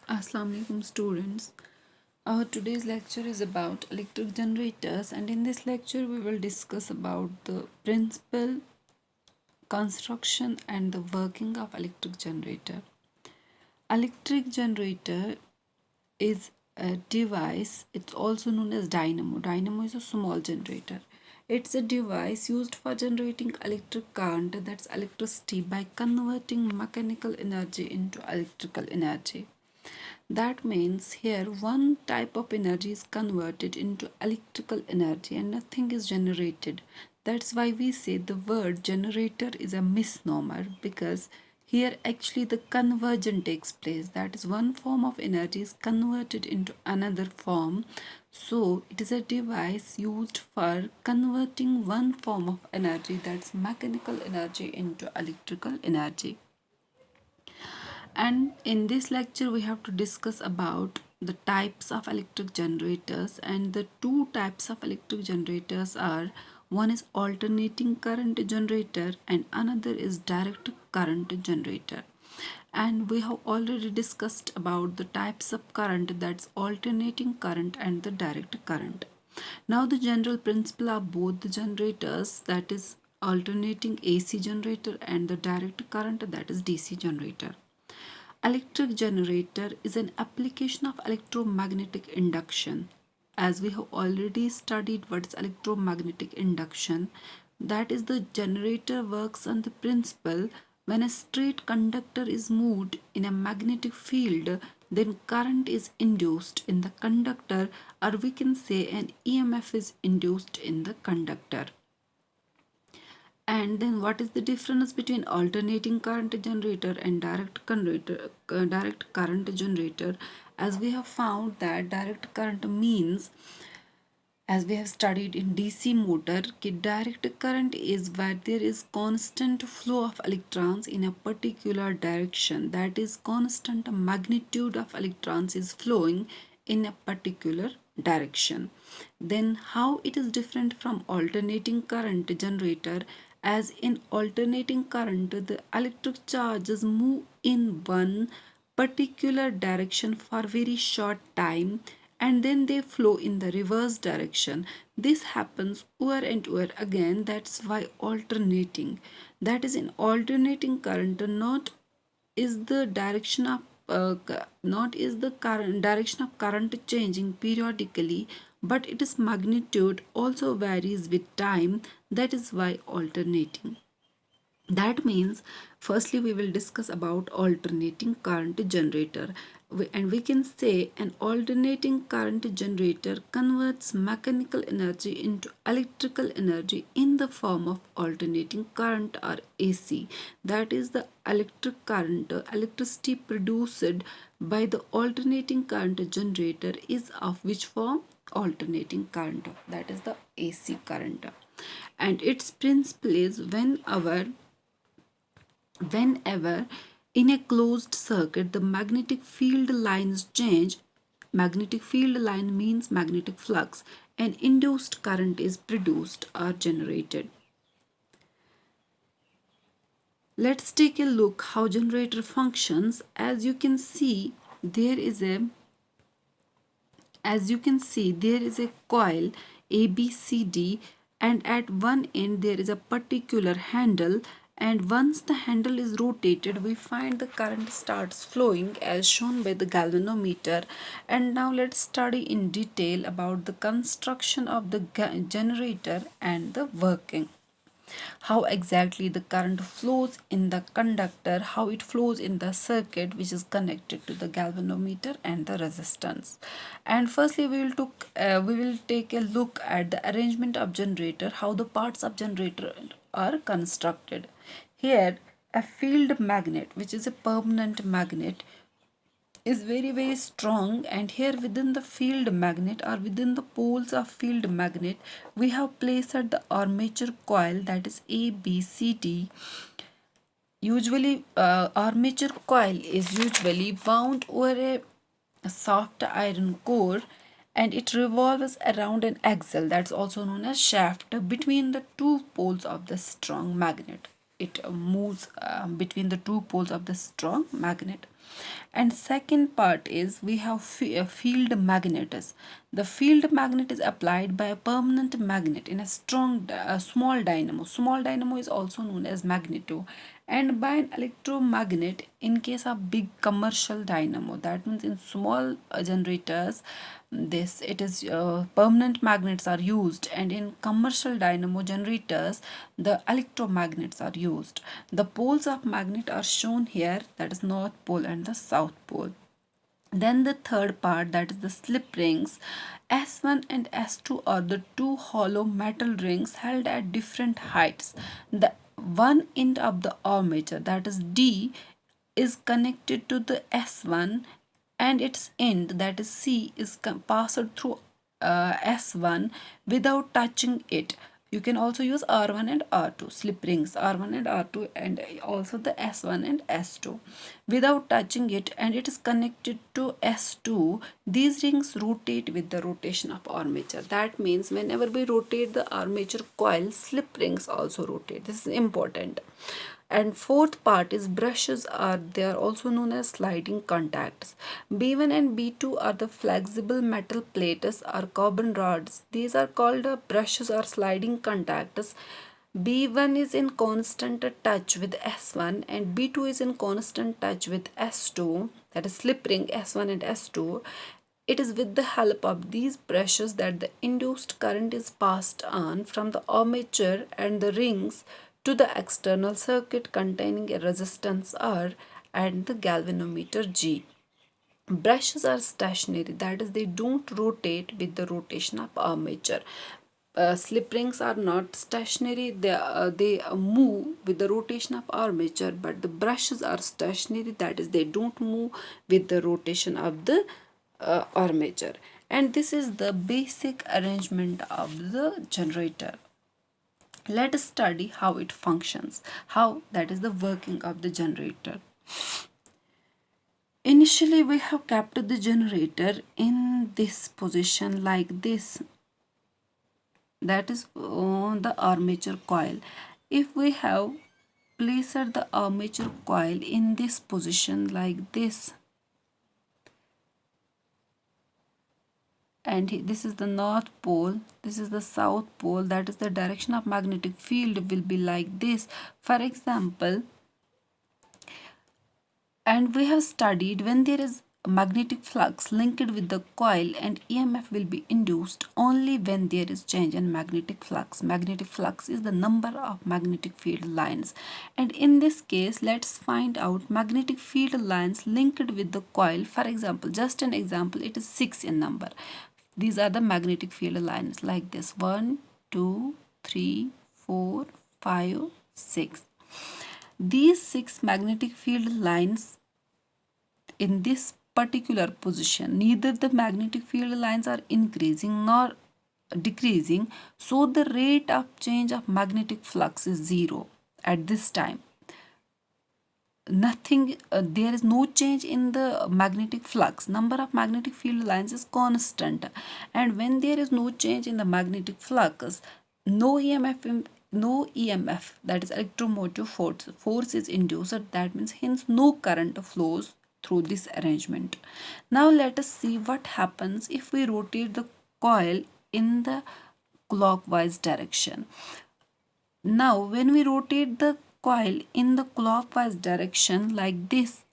Assalamu alaikum students. Our today's lecture is about electric generators, and in this lecture we will discuss about the principle, construction and the working of electric generator. Electric generator is a device, it's also known as dynamo. Dynamo is a small generator. It's a device used for generating electric current, that's electricity, by converting mechanical energy into electrical energy. That means here one type of energy is converted into electrical energy and nothing is generated. That's why we say the word generator is a misnomer, because here actually the conversion takes place. That is, one form of energy is converted into another form. So it is a device used for converting one form of energy, that's mechanical energy, into electrical energy. And in this lecture we have to discuss about the types of electric generators, and the two types of electric generators are, one is alternating current generator and another is direct current generator. And we have already discussed about the types of current, that's alternating current and the direct current. Now the general principle of both the generators, that is alternating AC generator, and the direct current, that is DC generator. Electric generator is an application of electromagnetic induction. As we have already studied what is electromagnetic induction, that is, the generator works on the principle when a straight conductor is moved in a magnetic field, then current is induced in the conductor, or we can say an EMF is induced in the conductor. And then what is the difference between alternating current generator and direct current generator? As we have found that direct current means, as we have studied in DC motor, direct current is where there is constant flow of electrons in a particular direction. That is, constant magnitude of electrons is flowing in a particular direction. Then how it is different from alternating current generator? As in alternating current, the electric charges move in one particular direction for very short time and then they flow in the reverse direction. This happens over and over again. That's why alternating. That is, in alternating current, not is the direction of not is the current direction of current changing periodically, but its magnitude also varies with time. That is why alternating. That means firstly we will discuss about alternating current generator. And we can say an alternating current generator converts mechanical energy into electrical energy in the form of alternating current, or AC. That is, the electric current, electricity produced by the alternating current generator is of which form? Alternating current. That is the AC current. And its principle is, whenever in a closed circuit the magnetic field lines change, magnetic field line means magnetic flux, and induced current is produced or generated. Let's take a look how generator functions. As you can see there is a coil ABCD, and at one end there is a particular handle, and once the handle is rotated we find the current starts flowing as shown by the galvanometer. And now let's study in detail about the construction of the generator and the working, how exactly the current flows in the conductor, how it flows in the circuit which is connected to the galvanometer and the resistance. And firstly we will take a look at the arrangement of generator, how the parts of generator are constructed. Here a field magnet, which is a permanent magnet, is very strong, and here within the field magnet, or within the poles of field magnet, we have placed the armature coil, that is ABCD. Usually armature coil is usually wound over a soft iron core, and it revolves around an axle, that's also known as shaft, between the two poles of the strong magnet. It moves between the two poles of the strong magnet. And second part is we have a field magnetism. The field magnet is applied by a permanent magnet in a small dynamo. Small dynamo is also known as magneto, and by an electromagnet in case of big commercial dynamo. That means in small generators, this it is permanent magnets are used, and in commercial dynamo generators the electromagnets are used. The poles of magnet are shown here, that is north pole and the south pole. Then the third part, that is the slip rings. S1 and S2 are the two hollow metal rings held at different heights. The one end of the armature, that is D, is connected to the S1, and its end, that is C, is passed through S1 without touching it. You can also use R1 and R2, slip rings R1 and R2, and also the S1 and S2 without touching it, and it is connected to S2. These rings rotate with the rotation of armature. That means whenever we rotate the armature coil, slip rings also rotate. This is important. And fourth part is brushes, are they are also known as sliding contacts. B1 and B2 are the flexible metal plates or carbon rods. These are called brushes or sliding contacts. B1 is in constant touch with S1 and B2 is in constant touch with S2, that is slip ring S1 and S2. It is with the help of these brushes that the induced current is passed on from the armature and the rings to the external circuit containing a resistance R and the galvanometer G. Brushes are stationary, that is, they don't rotate with the rotation of armature. Slip rings are not stationary, they move with the rotation of armature, but the brushes are stationary, that is, they don't move with the rotation of the armature. And this is the basic arrangement of the generator. Let us study how it functions, how that is the working of the generator. Initially we have kept the generator in this position like this, that is on the armature coil. If we have placed the armature coil in this position like this, and this is the north pole, this is the south pole, that is the direction of magnetic field will be like this, for example. And we have studied when there is a magnetic flux linked with the coil, and EMF will be induced only when there is change in magnetic flux. Magnetic flux is the number of magnetic field lines, and in this case let's find out magnetic field lines linked with the coil. For example, just an example, it is 6 in number. These are the magnetic field lines like this: 1, 2, 3, 4, 5, 6. These 6 magnetic field lines in this particular position, neither the magnetic field lines are increasing nor decreasing, so the rate of change of magnetic flux is 0 at this time. Nothing, there is no change in the magnetic flux. Number of magnetic field lines is constant, and when there is no change in the magnetic flux, no EMF, that is electromotive force is induced. That means hence no current flows through this arrangement. Now let us see what happens if we rotate the coil in the clockwise direction. Now when we rotate the coil in the clockwise direction like this,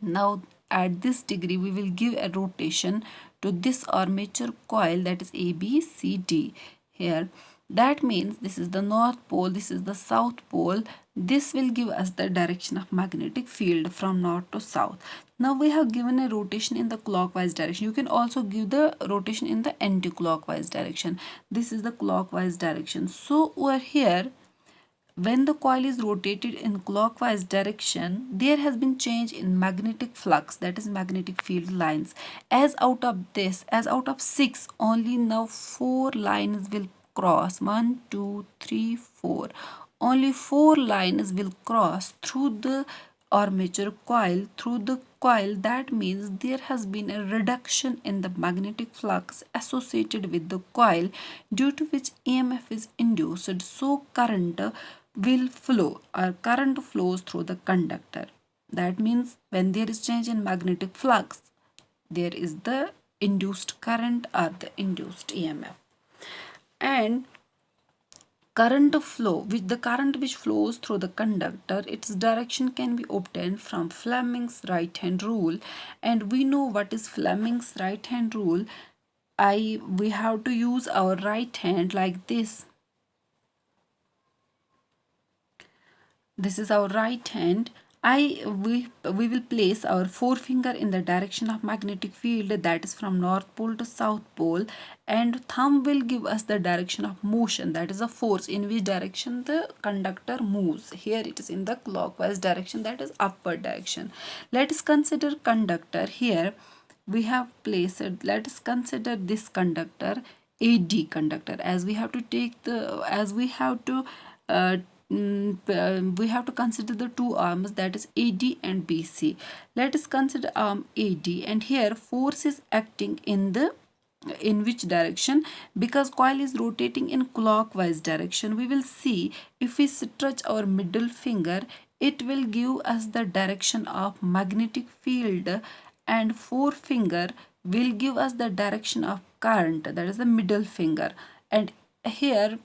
now at this degree we will give a rotation to this armature coil, that is ABCD here. That means this is the north pole, this is the south pole. This will give us the direction of magnetic field from north to south. Now we have given a rotation in the clockwise direction. You can also give the rotation in the anti-clockwise direction. This is the clockwise direction. So over here, when the coil is rotated in clockwise direction, there has been change in magnetic flux, that is magnetic field lines. As out of 6, only now 4 lines will cross. 1, 2, 3, 4. Only 4 lines will cross through the armature coil, through the coil. That means there has been a reduction in the magnetic flux associated with the coil, due to which EMF is induced. So current will flow, or current flows through the conductor. That means when there is change in magnetic flux, there is the induced current or the induced EMF. And current flow, which the current which flows through the conductor, its direction can be obtained from Fleming's right hand rule. And we know what is Fleming's right hand rule. We have to use our right hand like this. This is our right hand. We will place our forefinger in the direction of magnetic field, that is from north pole to south pole, and thumb will give us the direction of motion, that is a force in which direction the conductor moves. Here it is in the clockwise direction, that is upward direction. Let us consider conductor. Here we have placed, let us consider this conductor AD conductor, as we have to take the, as we have to we have to consider the two arms, that is AD and BC. Let us consider arm AD, and here force is acting in which direction? Because coil is rotating in clockwise direction. We will see if we stretch our middle finger, it will give us the direction of magnetic field, and forefinger will give us the direction of current, that is the middle finger. And here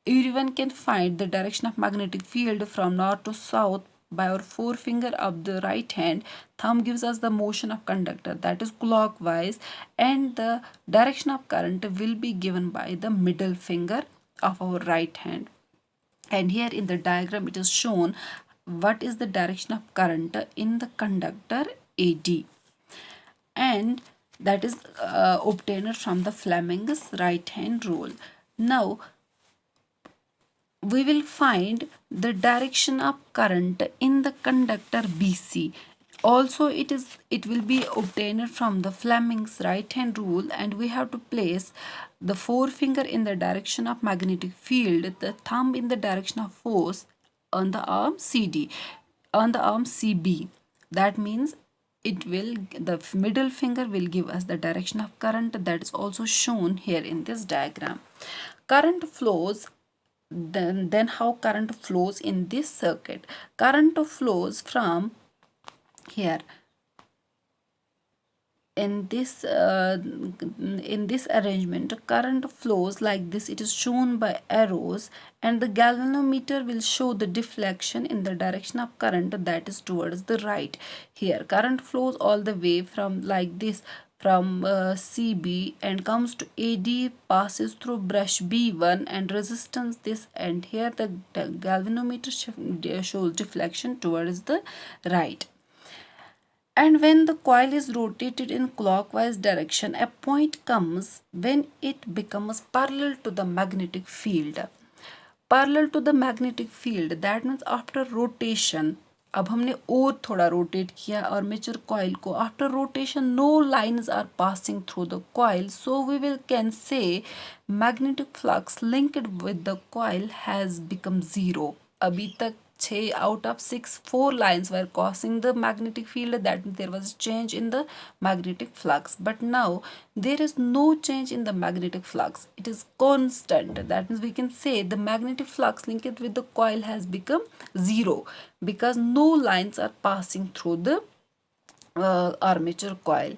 everyone can find the direction of magnetic field from north to south by our forefinger of the right hand. Thumb gives us the motion of conductor, that is clockwise, and the direction of current will be given by the middle finger of our right hand. And here in the diagram it is shown what is the direction of current in the conductor AD, and that is obtained from the Fleming's right hand rule. Now we will find the direction of current in the conductor BC. Also it will be obtained from the Fleming's right hand rule, and we have to place the forefinger in the direction of magnetic field, the thumb in the direction of force on the arm CD, on the arm CB. That means the middle finger will give us the direction of current, that is also shown here in this diagram. Current flows, then how current flows in this circuit? Current flows from here in this arrangement. Current flows like this, it is shown by arrows, and the galvanometer will show the deflection in the direction of current, that is towards the right. Here current flows all the way from like this, from CB, and comes to AD, passes through brush B1 and resistance this, and here the galvanometer shows deflection towards the right. And when the coil is rotated in clockwise direction, a point comes when it becomes parallel to the magnetic field. Parallel to the magnetic field, that means after rotation, अब हमने और थोड़ा rotate किया armature coil को. After rotation, no lines are passing through the coil, so we can say magnetic flux linked with the coil has become zero. अभी तक 6 out of 6, 4 lines were causing the magnetic field, that means there was a change in the magnetic flux. But now there is no change in the magnetic flux, it is constant. That means we can say the magnetic flux linked with the coil has become zero, because no lines are passing through the armature coil.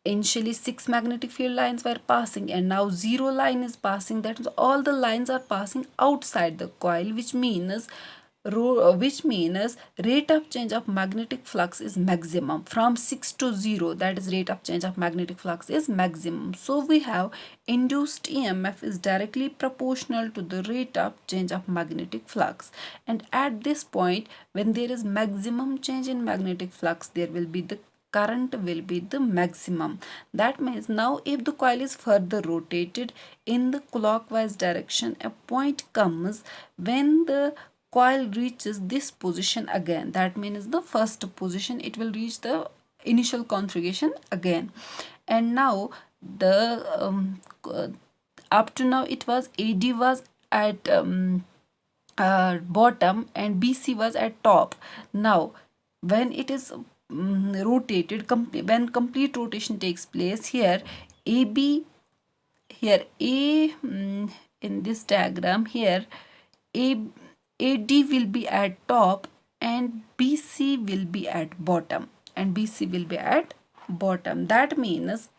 Initially 6 magnetic field lines were passing, and now 0 line is passing. That means all the lines are passing outside the coil, which means rate of change of magnetic flux is maximum from 6 to 0. That is rate of change of magnetic flux is maximum. So we have induced EMF is directly proportional to the rate of change of magnetic flux, and at this point when there is maximum change in magnetic flux, there will be the current will be the maximum. That means now if the coil is further rotated in the clockwise direction, a point comes when the coil reaches this position again. That means the first position, it will reach the initial configuration again. And now the up to now it was AD was at bottom and BC was at top. Now when it is rotated, when complete rotation takes place, here AB, here A, in this diagram here AD will be at top, and BC will be at bottom, that means,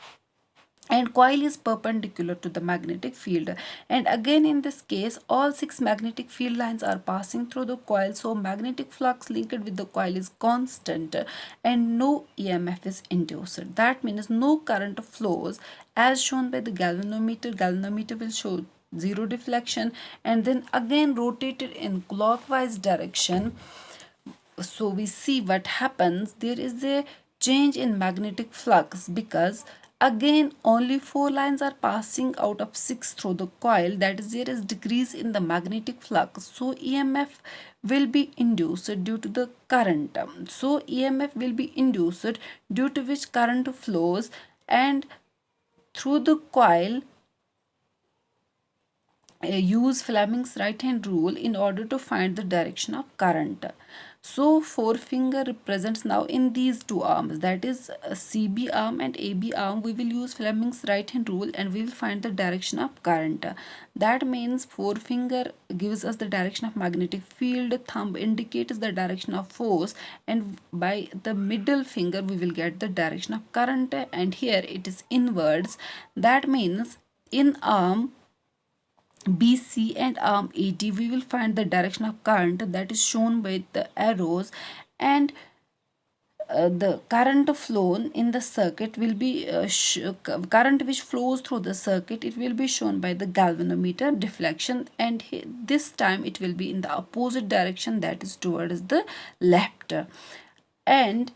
and coil is perpendicular to the magnetic field, and again in this case all 6 magnetic field lines are passing through the coil, so magnetic flux linked with the coil is constant and no EMF is induced. That means no current flows as shown by the galvanometer will show zero deflection, and then again rotated in clockwise direction. So we see what happens, there is a change in magnetic flux because again only 4 lines are passing out of 6 through the coil, that is there is decrease in the magnetic flux, so EMF will be induced due to the current. So EMF will be induced due to which current flows, and through the coil use Fleming's right hand rule in order to find the direction of current. So forefinger represents now in these two arms, that is CB arm and AB arm, we will use Fleming's right hand rule and we will find the direction of current. That means forefinger gives us the direction of magnetic field, thumb indicates the direction of force, and by the middle finger we will get the direction of current, and here it is inwards. That means in arm BC and arm AD we will find the direction of current, that is shown by the arrows, and the current flown in the circuit will be current which flows through the circuit, it will be shown by the galvanometer deflection, and this time it will be in the opposite direction, that is towards the left. And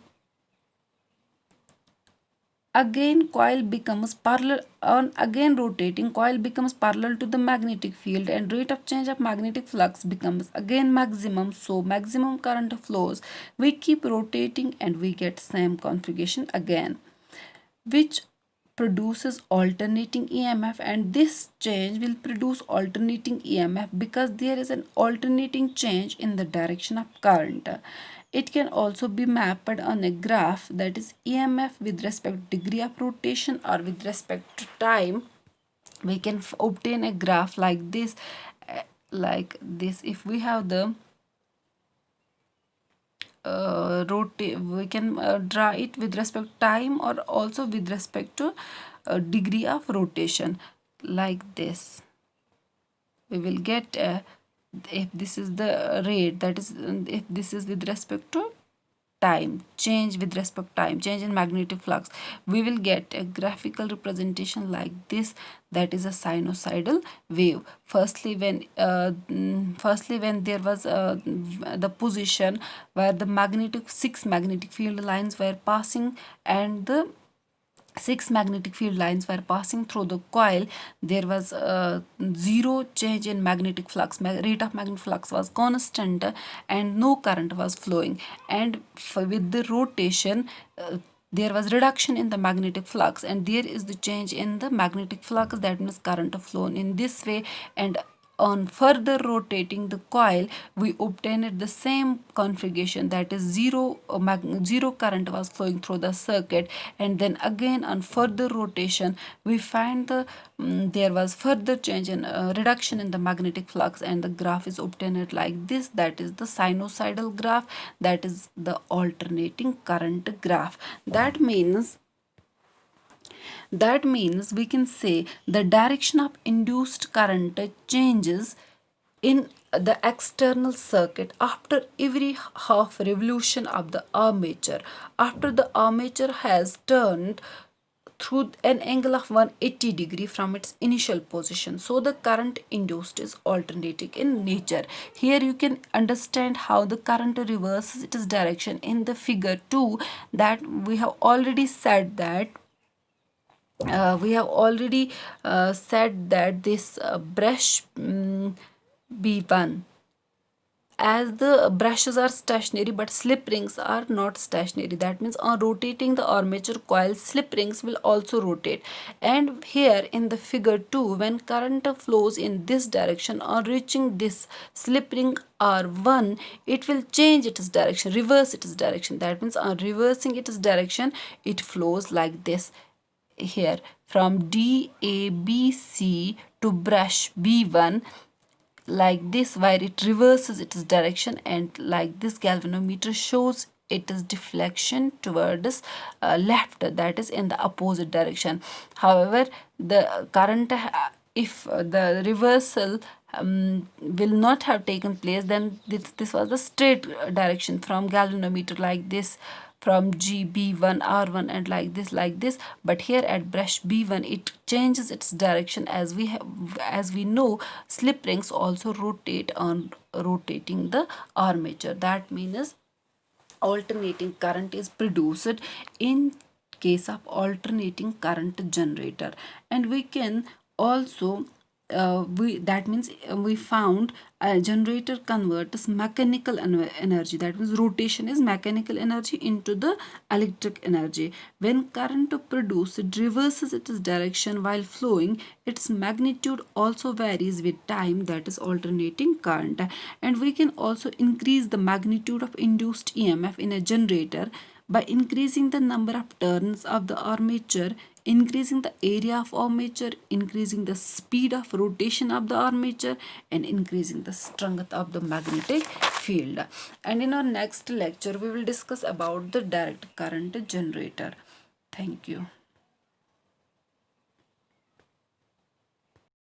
again coil becomes parallel, on again rotating coil becomes parallel to the magnetic field, and rate of change of magnetic flux becomes again maximum, so maximum current flows. We keep rotating and we get same configuration again, which produces alternating EMF, and this change will produce alternating EMF because there is an alternating change in the direction of current. It can also be mapped on a graph, that is EMF with respect to degree of rotation or with respect to time. We can obtain a graph like this, if we have the rotate, we can draw it with respect to time or also with respect to degree of rotation like this. We will get if this is the rate, that is if this is with respect to time, change with respect to time, change in magnetic flux, we will get a graphical representation like this, that is a sinusoidal wave. Firstly when there was the position where the 6 magnetic field lines were passing and the 6 magnetic field lines were passing through the coil, there was zero change in magnetic flux, rate of magnetic flux was constant and no current was flowing, and with the rotation there was reduction in the magnetic flux, and there is the change in the magnetic flux, that means current flown in this way, and on further rotating the coil we obtained the same configuration, that is zero current was flowing through the circuit, and then again on further rotation we find there was further change in reduction in the magnetic flux, and the graph is obtained like this, that is the sinusoidal graph, that is the alternating current graph. That means we can say the direction of induced current changes in the external circuit after every half revolution of the armature, after the armature has turned through an angle of 180 degree from its initial position. So the current induced is alternating in nature. Here you can understand how the current reverses its direction in the figure 2, that we have already said that this brush B1, as the brushes are stationary but slip rings are not stationary, that means on rotating the armature coil slip rings will also rotate, and here in the figure 2 when current flows in this direction on reaching this slip ring R1 it will change its direction, reverse its direction, that means on reversing its direction it flows like this. Here from DABC to brush B1, like this, where it reverses its direction, and like this galvanometer shows it is deflection towards left, that is in the opposite direction. However, the current if the reversal will not have taken place, then this was the straight direction from galvanometer, like this, from GB1 R1, and like this. But here at brush B1 it changes its direction, as we have, as we know slip rings also rotate on rotating the armature. That means alternating current is produced in case of alternating current generator. And we can also we that means we found a generator converts mechanical energy, that means rotation is mechanical energy, into the electric energy. When current produced reverses its direction while flowing, its magnitude also varies with time, that is alternating current. And we can also increase the magnitude of induced EMF in a generator by increasing the number of turns of the armature, increasing the area of armature, increasing the speed of rotation of the armature, and increasing the strength of the magnetic field. And in our next lecture we will discuss about the direct current generator. Thank you.